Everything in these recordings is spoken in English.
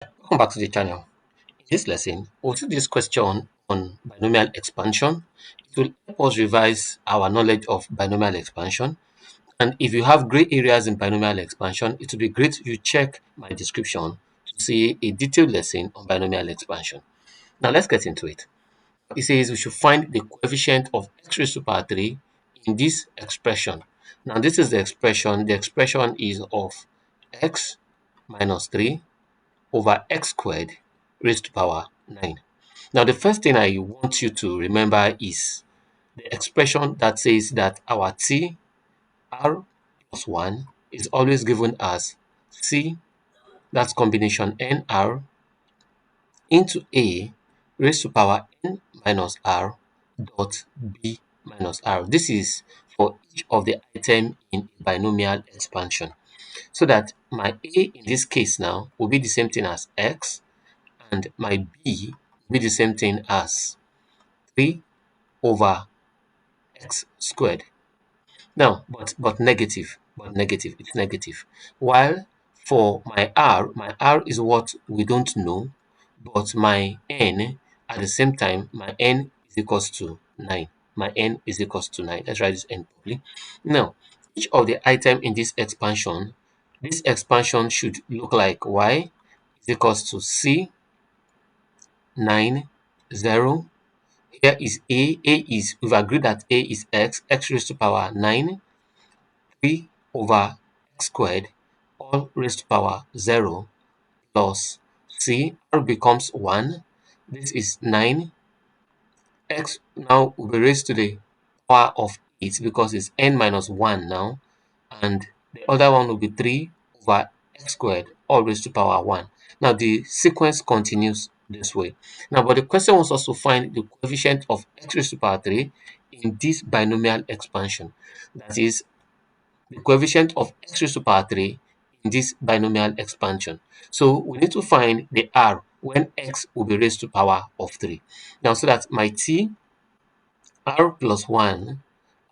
Welcome back to the channel. In this lesson, we'll do this question on binomial expansion. It will help us revise our knowledge of binomial expansion. And if you have gray areas in binomial expansion, it will be great you check my description to see a detailed lesson on binomial expansion. Now let's get into it. It says we should find the coefficient of x raised to power 3 in this expression. Now this is the expression. The expression is of x minus 3 over x squared raised to power 9. Now, the first thing I want you to remember is the expression that says that our t, r plus 1, is always given as c, that's combination nr, into a raised to power n minus r dot b minus r. This is for each of the item in binomial expansion. So that my a in this case now will be the same thing as x, and my b will be the same thing as 3 over x squared. Now, but negative, it's negative. While for my r is what we don't know, but my n at the same time, my n is equals to 9. My n is equals to 9. Let's write this n properly. Now, each of the item in this expansion should look like y is equals to c 9 0. Here is a is, we've agreed that a is x raised to power 9, 3 over x squared, all raised to power 0, plus c, r becomes 1. This is 9. X now will be raised to the power of 8 because it's n minus 1 now. And the other one will be 3 over x squared, all raised to power 1. Now the sequence continues this way. Now, but the question was also find the coefficient of x raised to power 3 in this binomial expansion. That is the coefficient of x raised to power 3 in this binomial expansion. So we need to find the r when x will be raised to power of 3. Now, so that my t, r plus 1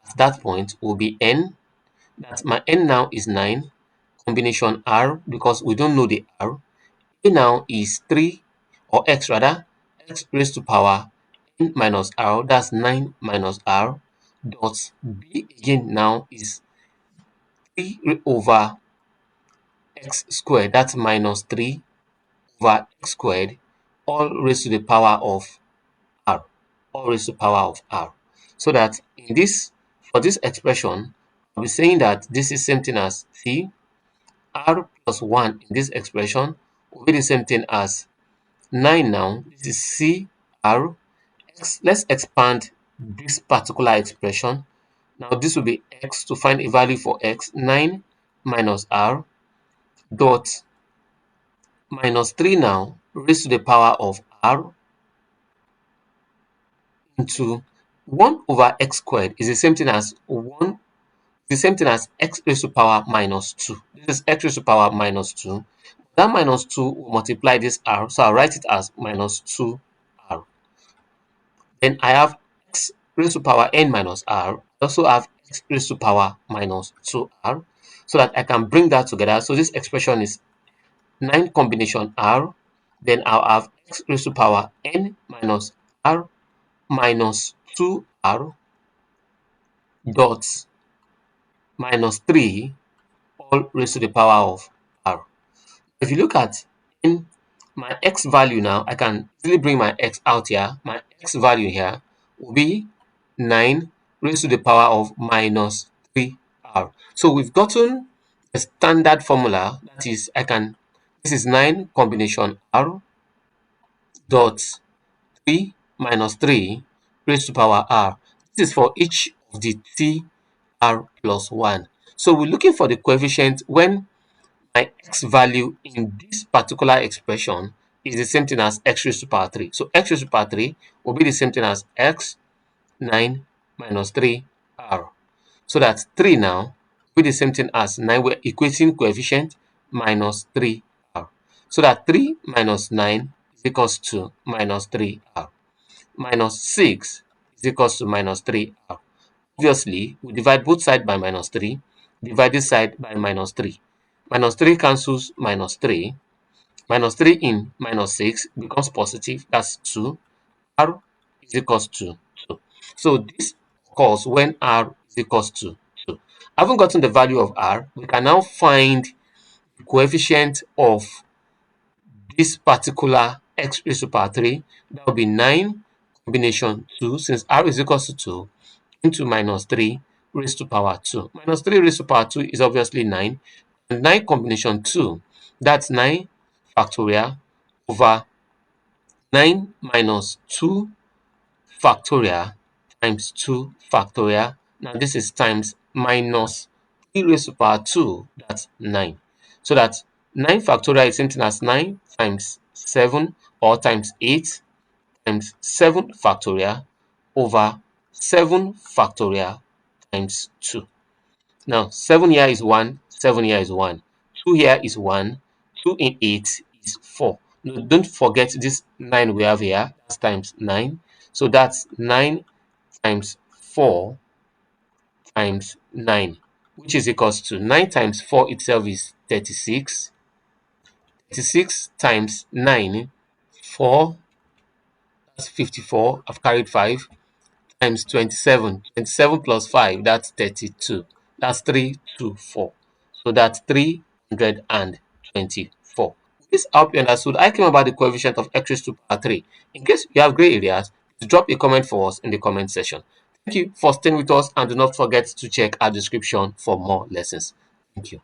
at that point will be n. That my n now is 9, combination r, because we don't know the r. A now is 3, or x rather, x raised to power n minus r, that's 9 minus r, dot b again now is 3 over x squared, that's minus 3 over x squared, all raised to the power of r, all raised to the power of r. So that in this, for this expression, I'll be saying that this is same thing as c, r plus 1 in this expression will be the same thing as 9 now. This is c r x. Let's expand this particular expression. Now this will be x, to find a value for x, 9 minus r dot minus 3 now raised to the power of r into 1 over x squared is the same thing as 1, the same thing as x raised to power minus 2. This is x raised to power minus 2. That minus 2 will multiply this r, so I'll write it as minus 2r. Then I have x raised to power n minus r. I also have x raised to power minus 2r, so that I can bring that together. So this expression is 9 combination r. Then I'll have x raised to power n minus r minus 2r dot minus 3 all raised to the power of r. If you look at in my x value now, I can easily bring my x out here. My x value here will be 9 raised to the power of minus 3r. So we've gotten a standard formula, that is, this is 9 combination r dot 3 minus 3 raised to power r. This is for each of the t r plus 1. So we're looking for the coefficient when my x value in this particular expression is the same thing as x raised to power 3. So x raised to power 3 will be the same thing as x 9 minus 3r. So that 3 now will be the same thing as 9. We're equating coefficient minus 3r. So that 3 minus 9 is equals to minus 3r. Minus 6 is equals to minus 3r. Obviously, we divide both sides by minus 3, divide this side by minus 3. Minus 3 cancels minus 3, Minus 3 in minus 6 becomes positive. That's 2. R is equals to 2. So this occurs when R is equals to 2. Having gotten the value of R, we can now find the coefficient of this particular x raised to power 3. That will be 9 combination 2, since R is equals to 2, into minus 3 raised to power 2. Minus 3 raised to power 2 is obviously 9. And 9 combination 2, that's 9 factorial over 9 minus 2 factorial times 2 factorial. Now this is times minus 3 raised to power 2, that's 9. So that 9 factorial is same thing as 9 times 7 or times 8 times 7 factorial over 7 factorial times 2. Now 7 here is 1, 7 here is 1, 2 here is 1, 2 in 8 is 4. No, don't forget this 9 we have here, that's times 9. So that's 9 times 4 times 9, which is equals to 9 times 4 itself is 36. 36 times 9, 4, that's 54. I've carried 5 times 27. 27 plus 5, that's 32. That's 324. So that's 324. This I hope you understood. I came about the coefficient of x raised to power 3. In case you have gray areas, please drop a comment for us in the comment section. Thank you for staying with us, and do not forget to check our description for more lessons. Thank you.